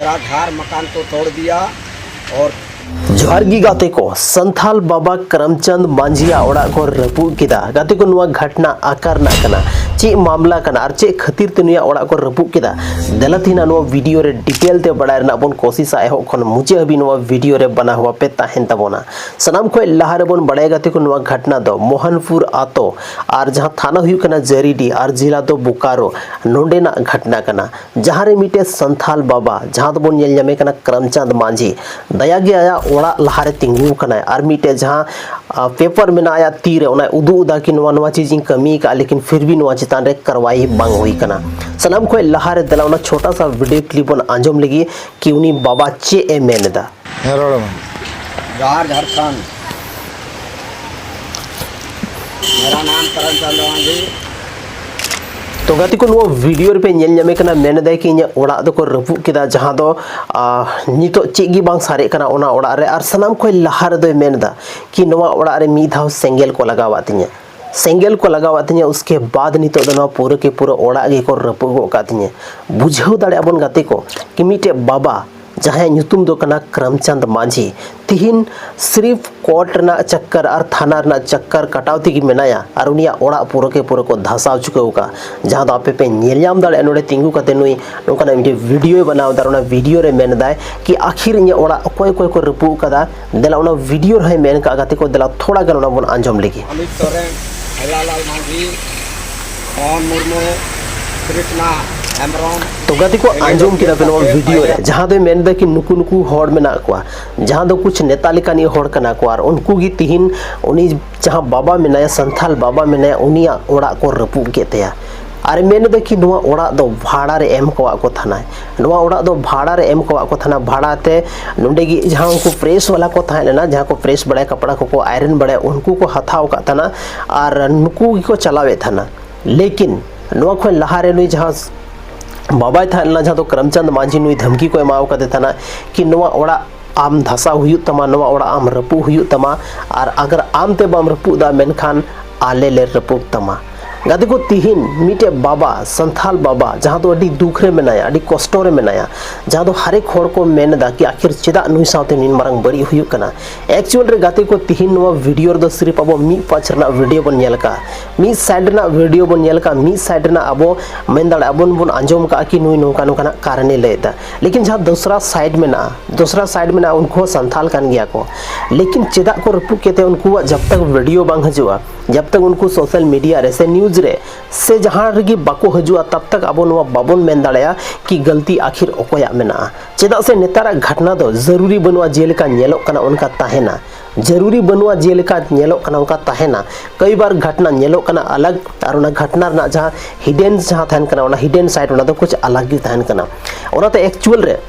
मेरा घर मकान तो तोड़ दिया। और जोहारगी गाते को संथाल बाबा करमचंद मांझिया ओड़ा को रपू किदा गाते को नुआ घटना आकार ना कना चे मामला कना और चे खतिर ते नुया ओड़ा को रपू किदा दलथिना नुआ वीडियो रे डिटेल ते बडाय रना बन कोशिश एहो खन मुझे अभी नुआ वीडियो रे बना हुआ पे ताहेन तबोना सनाम को लहा रे बन बडाय गाते को नुआ घटना दो मोहनपुर आतो और जहां थाना हुई कना जरीडी और जिला दो बोकारो नोंडे ना घटना कना जहां रे मिटे संथाल बाबा जहां तो बन नेल जामे कना करमचंद मांझी दया गे आया ओड़ा लहारे तिंगू कना और मिटे जहां पेपर में आया तीर उदू उदा की नवा चीज कमी का लेकिन फिर भी नवा चितान रे कार्रवाई बांग हुई कना सनाम को लहारे दला उना छोटा सा वीडियो क्लिप बन आंजम लगी कि उनी बाबा चे ए मेनदा झारखंड। मेरा नाम करमचंद मांझी। तो गाती को नुआ वीडियो रे पे नेल जामे कना मेन दे कि इnya ओड़ा दो को रपु किदा जहां दो नितो चेगी बांग सारे कना ओना ओड़ा रे आर सनाम को लहार दो मेनदा कि नुआ ओड़ा रे मी धाव सेंगेल को लगावातिnya सेंगेल को लगावातिnya उसके बाद नितो दो पूरे के पूरा ओड़ा गे को रपु गो कातिnya बुझाव दाड़े अबन गाती को कि मिटे बाबा जहां नुतुम दो कना करमचंद मांझी तिहिन सिर्फ कोर्ट ना चक्कर और थाना ना चक्कर कटावती की मेनाया और उनिया ओड़ा पूरा के पूरा को धसाव चुके का जहां दो आपे पे नेलयाम दाड़े नोडे तिंगु कते नुई नोकना मिटे वीडियो बनाव दार उना वीडियो रे मेन दाय कि आखिर इnya ओड़ा कोय कोय को रपु कदा देला उना वीडियो रे मेन का गाते को देला थोड़ा गन उना बन आंजम लेगी अमित सोरेन, हेलालाल मांझी, मोहन मुर्मू, कृष्णा तो गाती को आंजम किदा पे नवा वीडियो रे जहां दो मेन दा कि नुकु नुकु होड़ में ना को जहां दो कुछ नेता लिकानी होड़ कना को और उनको की तिहिन उनी जहां बाबा मेनाया संथाल बाबा मेनाया उनिया ओड़ा को रपु केतेया और मेन दा कि नुआ ओड़ा दो भाड़ा रे एम कोवा को थाना नुआ ओड़ा दो भाड़ा रे एम कोवा को थाना भाड़ा ते नोंडे की जहां उनको प्रेस वाला को थाना ना जहां को प्रेस बड़े कपड़ा को आयरन बड़े उनको को हथाव का थाना और नुकु को चलावे थाना लेकिन नुआ को लहारे नुई जहां बाबा था जहां तो करमचंद मांझी नुई धमकी को एमाव का देता कि नुआ ओड़ा आम धसा हुई तमा नुआ ओड़ा आम रपु हुई तमा और अगर आम ते बाम रपु दा मेनखान आले ले रपु तमा गादी को तिहिन मिटे बाबा संथाल बाबा जहां तो अडी दुख रे मेनाया अडी कष्ट रे मेनाया जहां तो हरेक होड़ को मेन दा कि आखिर चेदा नुई साथे निन मारंग बड़ी हुई कना एक्चुअल रे गाते को तिहिन नुआ वीडियो रे सिर्फ अब मी पाछ रना वीडियो बन नेल का मी साइड ना वीडियो बन नेल का मी साइड ना अब मेन दाड़ अबन बन आंजम का कि नुई नोका नोका कारणे लेता लेकिन जहां दूसरा साइड में ना उनको संथाल कान गया को लेकिन चेदा को रपु केते उनको जब तक वीडियो बांग हजुआ जब तक उनको सोशल मीडिया रे से न्यूज रे से जहां रगी बाको हजुआ तब तक अब नुआ बाबन मेन दाड़या कि गलती आखिर ओकोया मेना चेदा से नेतारा घटना दो जरूरी बनुआ जेलका नेलो कना उनका ताहेना जरूरी बनुआ जेलका नेलो कना उनका ताहेना कई बार घटना नेलो कना अलग और उना घटना ना जहां हिडन जहां थान कना उना हिडन साइड उना तो कुछ अलग ही थान कना उना तो एक्चुअल रे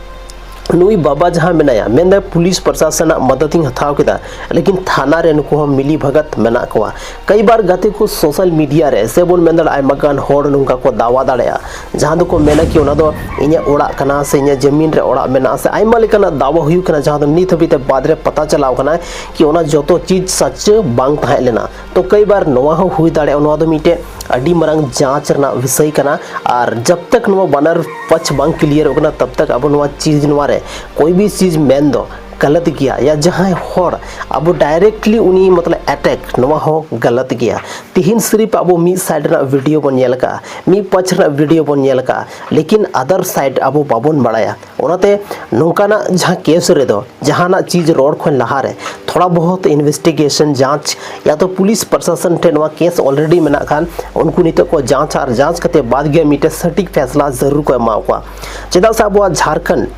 नुई बाबा जहां मेनाया मेन पुलिस प्रशासन मदद हथाव किदा लेकिन थाना रे नुको हम मिली भगत मेना को कई बार गाते को सोशल मीडिया रे से बोन मेन आयमागान होड़ नुका को दावा दाड़या जहां दो को मेना कि उना दो इnya ओड़ा कना से इnya जमीन रे ओड़ा मेना से आयमा लेकना दावा हुई कना जहां दो नित हबीते बाद रे पता चलाव कना कि उना जतो चीज सच बांग थाहे लेना तो कई बार नवा हो हुई दाड़े उना दो मिटे अडी मरंग जांच रना विषय कना और जब तक नुआ बनर पक्ष बांग क्लियर होना तब तक अब नुआ चीज नुआ रे कोई भी चीज मेन दो गलत किया या जहां होड़ अब डायरेक्टली उनी मतलब अटैक नवा हो गलत किया तिहिन सिर्फ अब मी साइड ना वीडियो बन नेल का मी पछ ना वीडियो बन नेल का लेकिन अदर साइड अब बाबन बड़ाया ओनाते नोकाना जहां केस रे दो जहां ना चीज रोड खन लहा रे थोड़ा बहुत इन्वेस्टिगेशन जांच या तो पुलिस प्रशासन टे नवा केस ऑलरेडी मेना खान उनको नितो को जांच और जांच कते बाद गे मिटे सटीक फैसला जरूर को एमाव को चेदा से अब झारखंड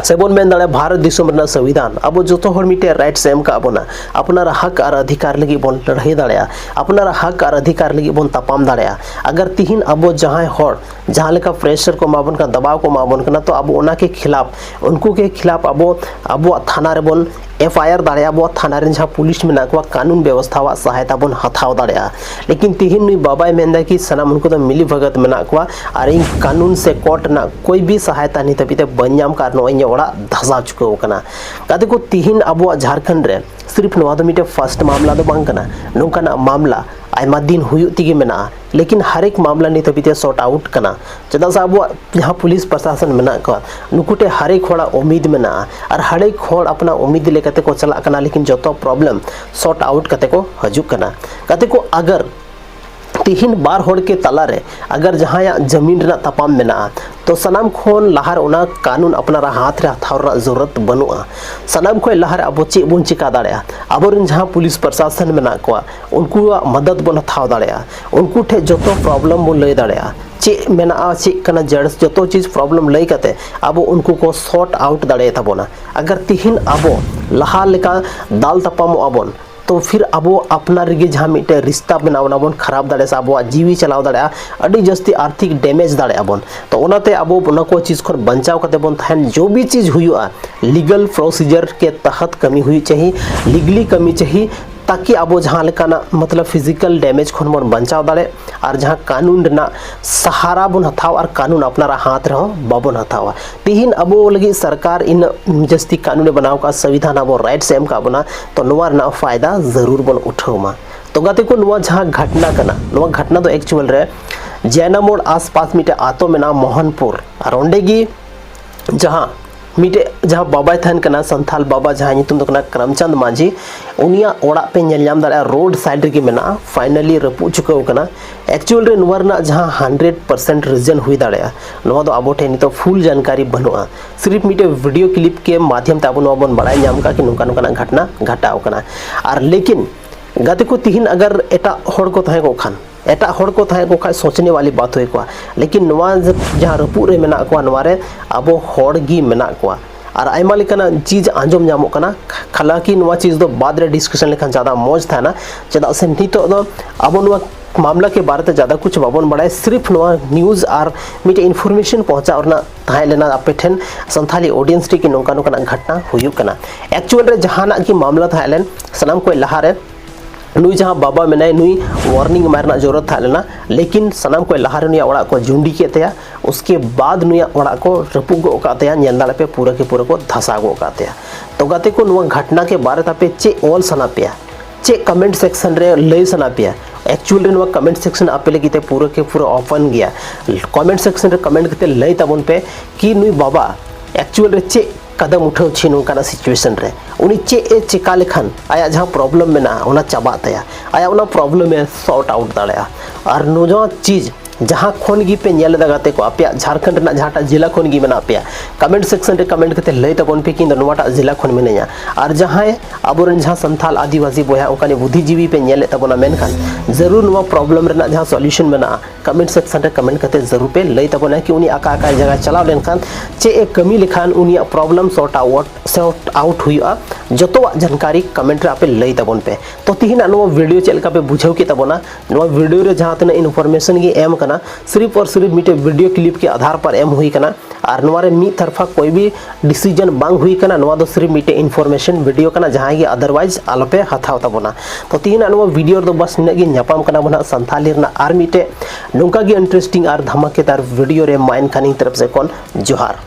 सेबन मेन दाड़े भारत दिसम रना संविधान अब जो हर मिटे राइट सेम का अबना अपनार हक और अधिकार लगी बन लड़ाई दाड़या अपनार हक और अधिकार लगी बन तपाम दाड़या अगर तिहिन अब जहां हर जहां लेका प्रेशर को माबन का दबाव को माबन कना तो अब ओना के खिलाफ उनको के खिलाफ अब थाना रे बन एफआईआर दाड़या अब थाना रे जहां पुलिस में नाकवा कानून व्यवस्था वा सहायता बन हथाव दाड़या लेकिन तिहिन नुई बाबाई मेंदा कि सनाम उनको तो मिली भगत में नाकवा और इन कानून से कोर्ट ना कोई भी सहायता नहीं तबीते बन्याम कारण ओड़ा धसा चुके कना गाते को तिहिन अब झारखंड रे सिर्फ नवा दो मिटे फर्स्ट मामला दो बांग कना नोंकाना मामला आयमा दिन हुयुग तिगे मेना लेकिन हर एक मामला नित हबीते सॉर्ट आउट कना चदा सा अब जहां पुलिस प्रशासन मेना को नुकुटे हर एक होड़ा उम्मीद मेना और हर एक होड़ अपना उम्मीद लेकते को चला कना लेकिन जतो प्रॉब्लम सॉर्ट आउट कते को हजुक कना कते को अगर तिहिन बार होड़ के तलारे अगर जहां जमीन रे तपाम मेना तो सनाम खोन लहार उना कानून अपना हाथ रे हथाव जरूरत बनुआ सनाम खोय लहार अब चे बुन चिका दाड़िया अबोरिन जहां पुलिस प्रशासन मेना को उनको मदद बन हथाव दाड़िया उनको ठे जतो प्रॉब्लम बन लय दाड़िया चे मेना चे कना जड़ जतो चीज प्रॉब्लम लय कते अब उनको को सॉर्ट आउट दाड़े ताबोना अगर तिहिन अब लहा लेका दाल तपामो अबोन तो फिर अब अपना रिगे जहाँ मिटे रिश्ता बनावना बन खराब दाड़े अब जीवी चलाव दाड़े अड़ी जस्ती आर्थिक डैमेज दाड़े बन तो उनाते अब उना को चीज खन बचाव करते बन थान जो भी चीज हुआ लीगल प्रोसीजर के तहत कमी हुई चाहिए लीगली कमी चाहिए ताकि अब जहाँ लेकाना मतलब फिजिकल डैमेज खन बन बचाव दाड़े और जहाँ कानून रेना सहारा बन हथाव और कानून अपना हाथ रहो बाबन हथावा तिहिन अब लगी सरकार इन जस्ती कानून बनाव का संविधान अब राइट्स एम का बना तो नवा ना फायदा जरूर बन उठावमा तो गाते को नवा जहाँ घटना कना नवा घटना तो एक्चुअल रे जैना मोड़ आसपास मिटे आतो में ना मोहनपुर और ओंडेगी जहाँ मिटे जहाँ बाबा थान कना संथाल बाबा जहाँ नितुम दो करमचंद मांझी उनिया ओड़ा पे नेलजाम दाड़ा रोड साइड रे मेना फाइनली रपू चुकाव कना एक्चुअल रे नुवर ना जहाँ 100% रीजन हुई दाड़ा नवा दो आबो ठे नितो फुल जानकारी बनुआ सिर्फ मिटे वीडियो क्लिप के माध्यम ते आबो नवा बन बड़ाई नाम का कि नुका नुका घटना घटाव कना और लेकिन गाते को तिहिन अगर एटा होड़ को थाहे को खान एटा होड़ को थाहे को खा सोचने वाली बात हुई को लेकिन नवा जहाँ रपू रे मेना को नवारे अब होड़ गी मेना को और आयमा लेकाना चीज आंजम नामो कना हालांकि नवा चीज दो बाद रे डिस्कशन लेखान ज़्यादा मौज था ना चदा से नितो दो अब नवा मामला के बारे में ज़्यादा कुछ बाबन बढ़ाए सिर्फ नवा न्यूज़ और मिटे इन्फॉर्मेशन पहुंचा और ना थाहे लेना आपे ठेन संथाली ऑडियंस टी की नौका नौका घटना हुई कना एक्चुअल रे जहाना की मामला था लेन सनाम को लहारे नुई जहाँ बाबा मेनाय नुई वार्निंग मारना जरूरत था लेना लेकिन सनाम को लहारे नुया ओड़ा को जुंडी के तया उसके बाद नुया ओड़ा को रपू गो कातया नेलदाड़ पे पूरा के पूरा को धसा गो कातया तो गाते को नुआ घटना के बारे तापे चे ऑल सना पिया चे कमेंट सेक्शन रे लय सना पिया एक्चुअल रे नुआ कमेंट सेक्शन आपे लगी ते पूरा के पूरा ओपन गया कमेंट सेक्शन रे कमेंट करते लय ताबन पे कि नुई बाबा एक्चुअल रे चे कदम उठाव छी नोकाना सिचुएशन रे उनी चे ए चिका लेखान आया जहाँ प्रॉब्लम में ना ओना चाबा तया आया ओना प्रॉब्लम में सॉर्ट आउट दाड़या और नोजो चीज जहाँ खन गी पे नेल दगाते को आपे झारखंड ना जहाँ जिला खन गी मेना पे कमेंट सेक्शन रे कमेंट करते लय तबन पे कि नोवाटा जिला खन मेनया और जहाँ अबोरन जहाँ संथाल आदिवासी बोया ओकाने बुद्धिजीवी पे नेल तबना मेनखान जरूर नोवा प्रॉब्लम रेना जहाँ सॉल्यूशन मेना कमेंट सेक्शन रे कमेंट करते जरूर पे लय तबना कि उनी आका आका जगह चलाव लेनखान चे एक कमी लेखान उनी प्रॉब्लम सॉर्ट आउट हुआ जतो जानकारी कमेंट रे आपे लय तबन पे तो तिहिना नो वीडियो चलका पे बुझाव के तबना नो वीडियो रे जहाँ तना इन्फॉर्मेशन की एम कना सिर्फ और सिर्फ मिटे वीडियो क्लिप के आधार पर एम हुई कना और नवारे मी तरफा कोई भी डिसीजन बांग हुई कना नवा दो सिर्फ मिटे इन्फॉर्मेशन वीडियो कना जहाँ की अदरवाइज आलोपे हथाव तबना तो तिहिना नो वीडियो दो बस निना गी न्यापाम कना बना संथाली रना आर मिटे नोंका गी इंटरेस्टिंग और धमाकेदार वीडियो रे माइन खानी तरफ से कोन जोहार।